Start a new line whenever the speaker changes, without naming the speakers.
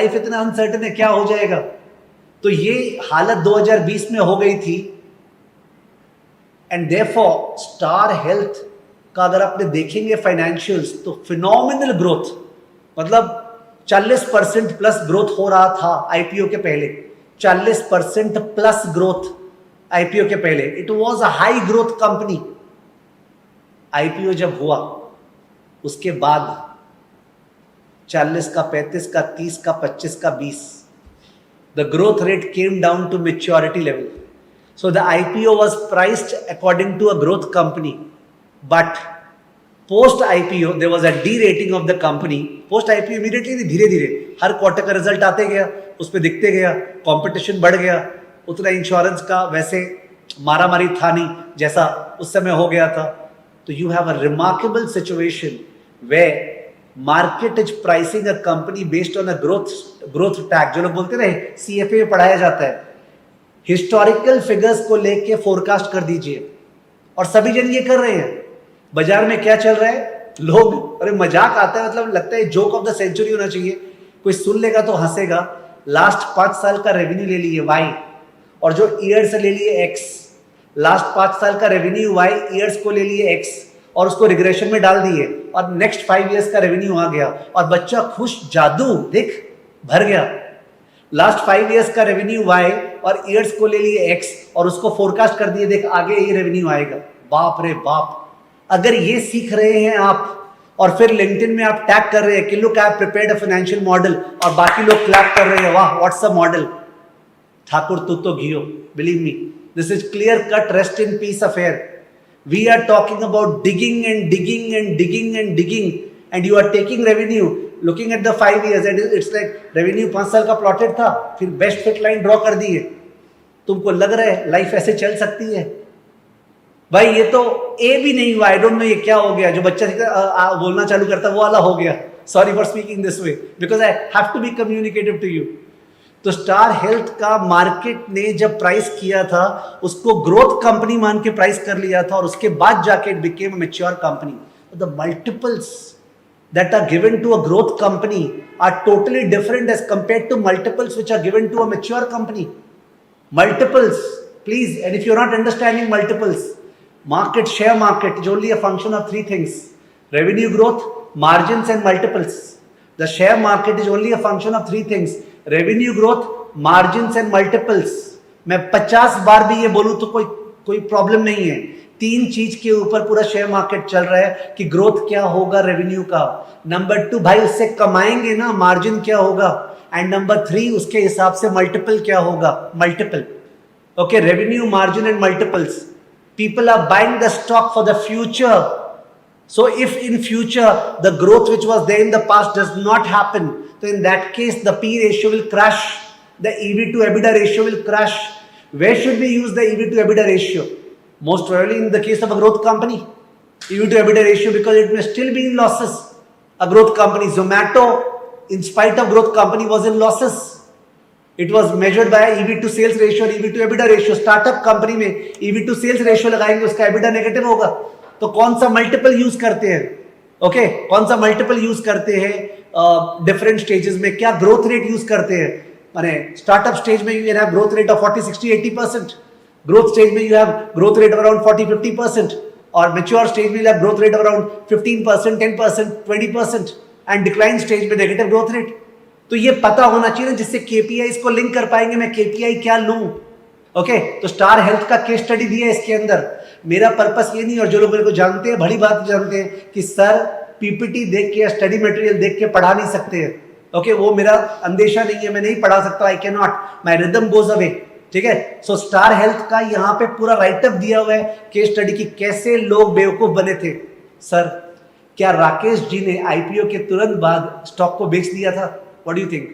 Life इतना uncertain है, क्या हो जाएगा। तो ये हालत 2020 में हो गई थी। एंड देयरफॉर स्टार हेल्थ का अगर आपने देखेंगे फाइनेंशियल्स तो फिनोमिनल ग्रोथ, मतलब 40% प्लस ग्रोथ हो रहा था आईपीओ के पहले, 40% प्लस ग्रोथ आईपीओ के पहले। It was a high growth company. IPO जब हुआ उसके बाद 40 का, 35 का, 30 का, 25 का, 20, the growth rate came down to maturity level. So the IPO was priced according to a growth company, but post IPO there was a de-rating of the company. Post IPO immediately नहीं, धीरे धीरे हर quarter का result आते गया, उस पर दिखते गया, कंपटीशन बढ़ गया, उतना इंश्योरेंस का वैसे मारामारी था नहीं जैसा उस समय हो गया था. तो you have a remarkable situation where market is pricing a company based on a growth tag. जो लोग बोलते रहे CFA में पढ़ाया जाता है, हिस्टोरिकल फिगर्स को लेके फोरकास्ट कर दीजिए, और सभी जन ये कर रहे हैं. बाजार में क्या चल रहा है, लोग, अरे मजाक आता है, मतलब लगता है जोक ऑफ द सेंचुरी होना चाहिए, कोई सुन लेगा तो हंसेगा. लास्ट 5 साल का रेवेन्यू ले लिए Y, और जो ईयर्स ले लिए X. लास्ट 5 साल का रेवेन्यू Y, ईयर्स को ले लिए X और उसको रिग्रेशन में डाल दिए, और नेक्स्ट 5 इयर्स का रेवेन्यू आ गया और बच्चा खुश, जादू देख भर गया. लास्ट 5 इयर्स का रेवेन्यू Y और ईयर्स को ले लिए X और उसको फोरकास्ट कर दिए, देख आगे ये रेवेन्यू आएगा. बाप रे बाप. अगर ये सीख रहे हैं आप और फिर लिंक्डइन में आप टैग कर रहे हैं कि look I have prepared a financial model, और बाकी लोग क्लैप कर रहे हैं, वाह व्हाट्स अ मॉडल. ठाकुर तू तो घियो, believe me, this is clear cut rest in peace affair. We are talking about digging and digging and digging and digging, and you are taking revenue, looking at the 5 years, and it's like revenue 5 साल का plotted था, फिर best fit line draw कर दी है. तुमको लग रहा है लाइफ ऐसे चल सकती है? भाई ये तो ए भी नहीं हुआ. आई डोंट नो ये क्या हो गया, जो बच्चा बोलना चालू करता वो वाला हो गया. Sorry for speaking this way, because I have to be communicative to you. तो स्टार हेल्थ का मार्केट ने जब प्राइस किया था उसको ग्रोथ कंपनी मान के प्राइस कर लिया था, और उसके बाद जाके it became a mature company. The multiples that are given to a growth company are totally different as compared to multiples which are given to a mature company. Multiples, please, and if you're not understanding multiples, share market is only a function of 3 things: revenue growth, margins and multiples. The share market is only a function of 3 things: revenue growth, margins and multiples. मैं 50 बार भी ये बोलूं तो कोई problem नहीं है. 3 चीज के ऊपर पूरा शेयर मार्केट चल रहा है कि ग्रोथ क्या होगा रेवेन्यू का, नंबर 2 भाई उससे कमाएंगे ना, मार्जिन क्या होगा, एंड नंबर 3 उसके हिसाब से मल्टीपल क्या होगा, multiple. Okay, revenue, margin and multiples. People are buying the stock for the future. So if in future the growth which was there in the past does not happen, तो in that case the P ratio will crash, the EV to EBITDA ratio will crash. Where should we use the EV to EBITDA ratio? Most probably in the case of a growth company, EV to EBITDA ratio, because it may still be in losses. A growth company, Zomato, in spite of growth company, was in losses. It was measured by EV to sales ratio और EV to EBITDA ratio. Startup company में EV to sales ratio लगाएंगे, उसका EBITDA negative होगा. तो कौन सा multiple use करते हैं? ओके, कौन सा मल्टीपल यूज करते हैं डिफरेंट स्टेजेस में? क्या ग्रोथ रेट यूज करते हैं? माने स्टार्टअप स्टेज में you have growth rate of 40, 60, 80%. Growth stage में you have growth rate around 40-50%, और मैच्योर स्टेज में you have growth rate around 15%, 10%, 20%, and decline stage में नेगेटिव ग्रोथ रेट. तो ये पता होना चाहिए ना, जिससे केपीआई को लिंक कर पाएंगे. मैं केपीआई क्या लूं? ओके, तो स्टार हेल्थ का केस स्टडी दिया है इसके अंदर. मेरा पर्पस ये नहीं, और जो लोग मेरे को जानते हैं, बड़ी बात जानते हैं कि सर पीपीटी देख के, स्टडी मटेरियल देख के पढ़ा नहीं सकते हैं. ओके, वो मेरा अंदेशा नहीं है, मैं नहीं पढ़ा सकता. I can not, my rhythm goes away. ठीक है. सो स्टार हेल्थ का यहाँ पे पूरा राइटअप दिया हुआ है केस स्टडी की, कैसे लोग बेवकूफ बने थे. सर क्या राकेश जी ने आईपीओ के तुरंत बाद स्टॉक को बेच दिया था? What do you think?